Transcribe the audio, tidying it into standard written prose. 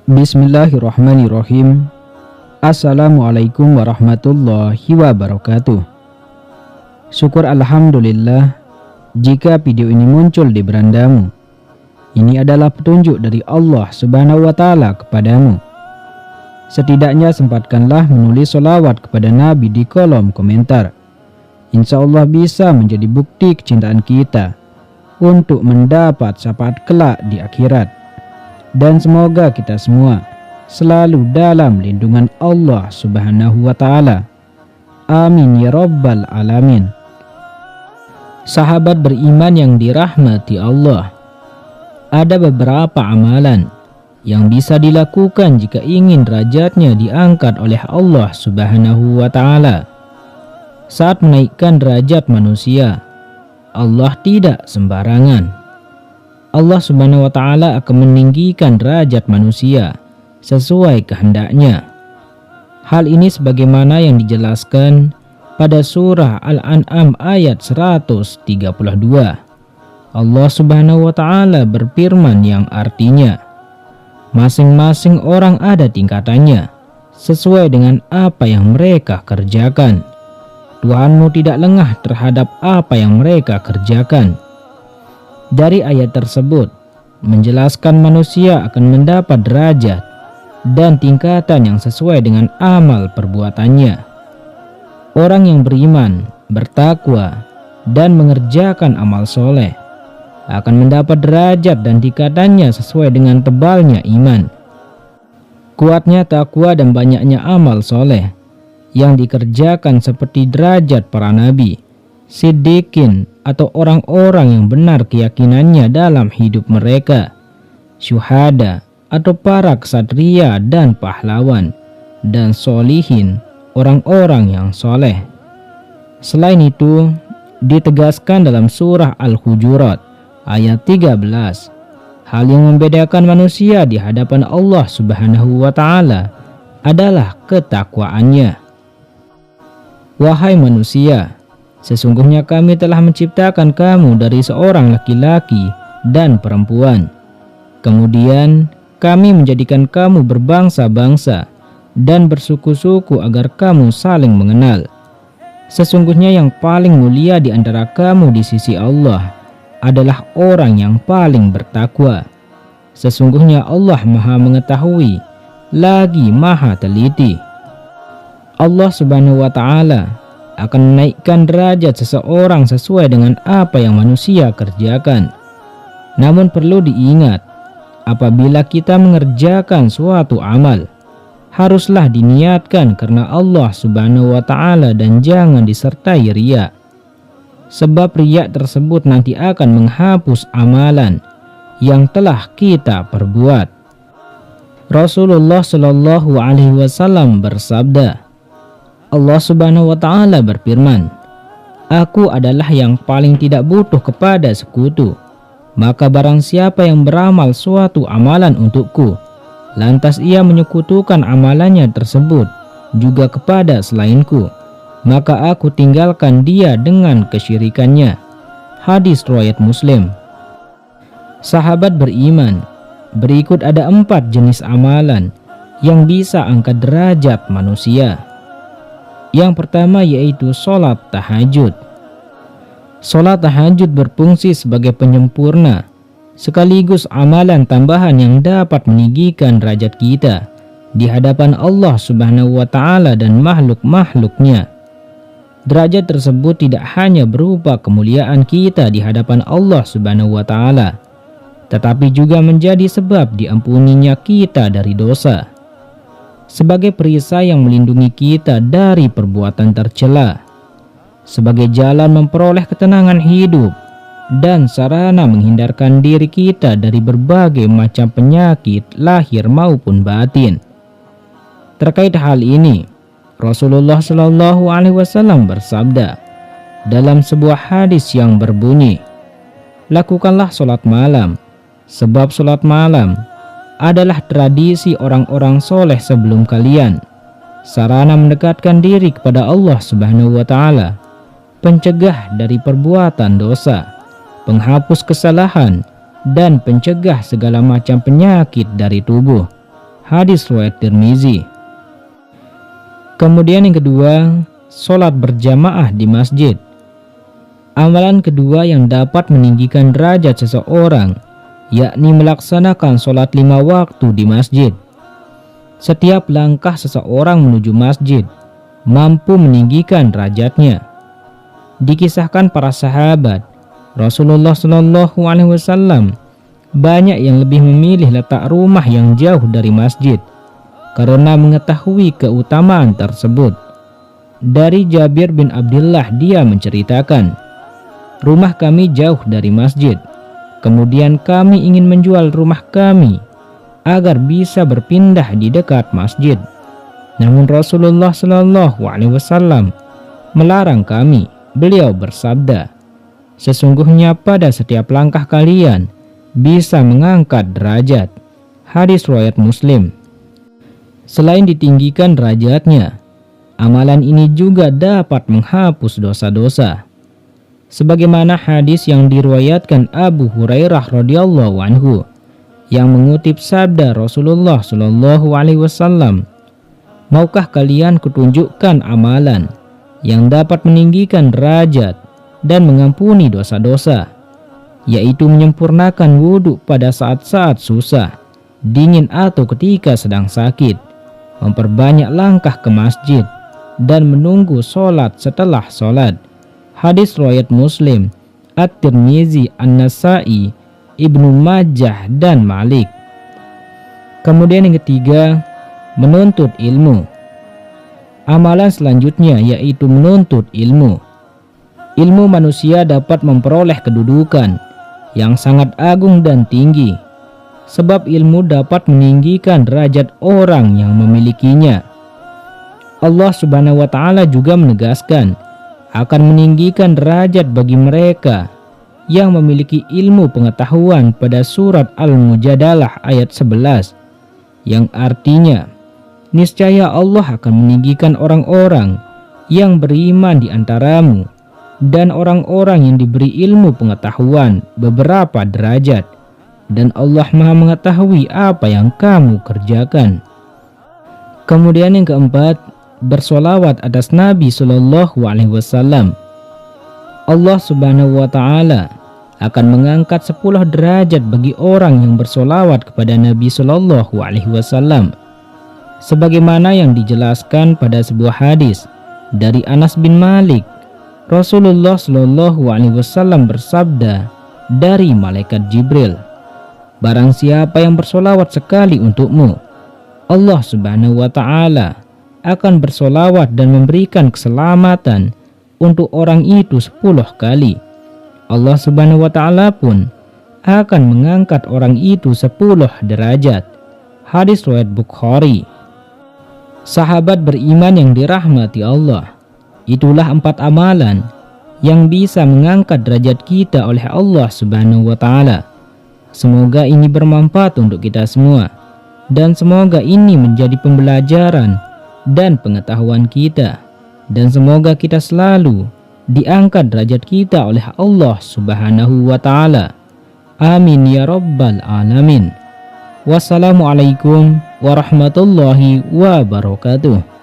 Bismillahirrahmanirrahim. Assalamualaikum warahmatullahi wabarakatuh. Syukur alhamdulillah jika video ini muncul di berandamu. Ini adalah petunjuk dari Allah Subhanahu wa Ta'ala kepadamu. Setidaknya sempatkanlah menulis sholawat kepada Nabi di kolom komentar. Insya Allah bisa menjadi bukti kecintaan kita untuk mendapat syafaat kelak di akhirat. Dan semoga kita semua selalu dalam lindungan Allah Subhanahu wa Ta'ala. Amin ya Rabbal Alamin. Sahabat beriman yang dirahmati Allah, ada beberapa amalan yang bisa dilakukan jika ingin derajatnya diangkat oleh Allah Subhanahu wa Ta'ala. Saat menaikkan derajat manusia, Allah tidak sembarangan. Allah Subhanahu wa Ta'ala akan meninggikan derajat manusia sesuai kehendaknya. Hal ini sebagaimana yang dijelaskan pada surah Al-An'am ayat 132. Allah Subhanahu wa Ta'ala berfirman yang artinya, masing-masing orang ada tingkatannya sesuai dengan apa yang mereka kerjakan. Tuhanmu tidak lengah terhadap apa yang mereka kerjakan. Dari ayat tersebut menjelaskan manusia akan mendapat derajat dan tingkatan yang sesuai dengan amal perbuatannya. Orang yang beriman, bertakwa, dan mengerjakan amal soleh akan mendapat derajat dan tingkatannya sesuai dengan tebalnya iman, kuatnya takwa, dan banyaknya amal soleh yang dikerjakan seperti derajat para nabi, siddiqin atau orang-orang yang benar keyakinannya dalam hidup mereka, syuhada atau para ksatria dan pahlawan, dan solihin, orang-orang yang soleh. Selain itu, ditegaskan dalam surah Al-Hujurat ayat 13, hal yang membedakan manusia di hadapan Allah Subhanahu wa Ta'ala adalah ketakwaannya. Wahai manusia, sesungguhnya kami telah menciptakan kamu dari seorang laki-laki dan perempuan. Kemudian kami menjadikan kamu berbangsa-bangsa dan bersuku-suku agar kamu saling mengenal. Sesungguhnya yang paling mulia di antara kamu di sisi Allah adalah orang yang paling bertakwa. Sesungguhnya Allah Maha Mengetahui lagi Maha Teliti. Allah Subhanahu wa Ta'ala akan menaikkan derajat seseorang sesuai dengan apa yang manusia kerjakan. Namun perlu diingat, apabila kita mengerjakan suatu amal, haruslah diniatkan karena Allah Subhanahu wa Ta'ala dan jangan disertai riya. Sebab riya tersebut nanti akan menghapus amalan yang telah kita perbuat. Rasulullah Shallallahu Alaihi Wasallam bersabda, Allah Subhanahu wa Ta'ala berfirman, Aku adalah yang paling tidak butuh kepada sekutu. Maka barang siapa yang beramal suatu amalan untukku, lantas ia menyekutukan amalannya tersebut juga kepada selainku, maka aku tinggalkan dia dengan kesyirikannya. Hadis riwayat Muslim. Sahabat beriman, berikut ada 4 jenis amalan yang bisa angkat derajat manusia. Yang pertama yaitu sholat tahajud. Sholat tahajud berfungsi sebagai penyempurna sekaligus amalan tambahan yang dapat meninggikan derajat kita di hadapan Allah Subhanahu wa Ta'ala dan makhluk-makhluknya. Derajat tersebut tidak hanya berupa kemuliaan kita di hadapan Allah Subhanahu wa Ta'ala, tetapi juga menjadi sebab diampuninya kita dari dosa, sebagai perisai yang melindungi kita dari perbuatan tercela, sebagai jalan memperoleh ketenangan hidup, dan sarana menghindarkan diri kita dari berbagai macam penyakit lahir maupun batin. Terkait hal ini, Rasulullah Shallallahu Alaihi Wasallam bersabda dalam sebuah hadis yang berbunyi, lakukanlah sholat malam, sebab sholat malam adalah tradisi orang-orang soleh sebelum kalian, sarana mendekatkan diri kepada Allah Subhanahu wa Ta'ala, pencegah dari perbuatan dosa, penghapus kesalahan, dan pencegah segala macam penyakit dari tubuh. Hadis riwayat Tirmizi. Kemudian yang kedua, sholat berjamaah di masjid. Amalan kedua yang dapat meninggikan derajat seseorang, yakni melaksanakan sholat 5 waktu di masjid. Setiap langkah seseorang menuju masjid mampu meninggikan derajatnya. Dikisahkan para sahabat, Rasulullah SAW banyak yang lebih memilih letak rumah yang jauh dari masjid karena mengetahui keutamaan tersebut. Dari Jabir bin Abdullah, dia menceritakan, rumah kami jauh dari masjid. Kemudian kami ingin menjual rumah kami agar bisa berpindah di dekat masjid. Namun Rasulullah SAW melarang kami. Beliau bersabda, sesungguhnya pada setiap langkah kalian bisa mengangkat derajat. Hadis riwayat Muslim. Selain ditinggikan derajatnya, amalan ini juga dapat menghapus dosa-dosa. Sebagaimana hadis yang diriwayatkan Abu Hurairah radhiyallahu anhu yang mengutip sabda Rasulullah SAW, maukah kalian kutunjukkan amalan yang dapat meninggikan derajat dan mengampuni dosa-dosa, yaitu menyempurnakan wudhu pada saat-saat susah, dingin atau ketika sedang sakit, memperbanyak langkah ke masjid, dan menunggu sholat setelah sholat. Hadis riwayat Muslim, At-Tirmizi, An-Nasai, Ibnu Majah, dan Malik. Kemudian yang ketiga, menuntut ilmu. Amalan selanjutnya yaitu menuntut ilmu. Ilmu manusia dapat memperoleh kedudukan yang sangat agung dan tinggi, sebab ilmu dapat meninggikan derajat orang yang memilikinya. Allah Subhanahu wa Ta'ala juga menegaskan akan meninggikan derajat bagi mereka yang memiliki ilmu pengetahuan pada surat Al-Mujadalah ayat 11, yang artinya, niscaya Allah akan meninggikan orang-orang yang beriman di antaramu dan orang-orang yang diberi ilmu pengetahuan beberapa derajat, dan Allah Maha mengetahui apa yang kamu kerjakan. Kemudian yang keempat, bersolawat atas Nabi SAW. Allah Subhanahu wa Ta'ala akan mengangkat 10 derajat bagi orang yang bersolawat kepada Nabi SAW, sebagaimana yang dijelaskan pada sebuah hadis dari Anas bin Malik. Rasulullah SAW bersabda dari malaikat Jibril, barang siapa yang bersolawat sekali untukmu, Allah Subhanahu wa Ta'ala akan bersolawat dan memberikan keselamatan untuk orang itu 10 kali. Allah Subhanahu wa Ta'ala pun akan mengangkat orang itu 10 derajat. Hadis riwayat Bukhari. Sahabat beriman yang dirahmati Allah, itulah 4 amalan yang bisa mengangkat derajat kita oleh Allah Subhanahu wa Ta'ala. Semoga ini bermanfaat untuk kita semua, dan semoga ini menjadi pembelajaran dan pengetahuan kita, dan semoga kita selalu diangkat derajat kita oleh Allah Subhanahu wa Ta'ala. Amin ya rabbal alamin. Wassalamualaikum warahmatullahi wabarakatuh.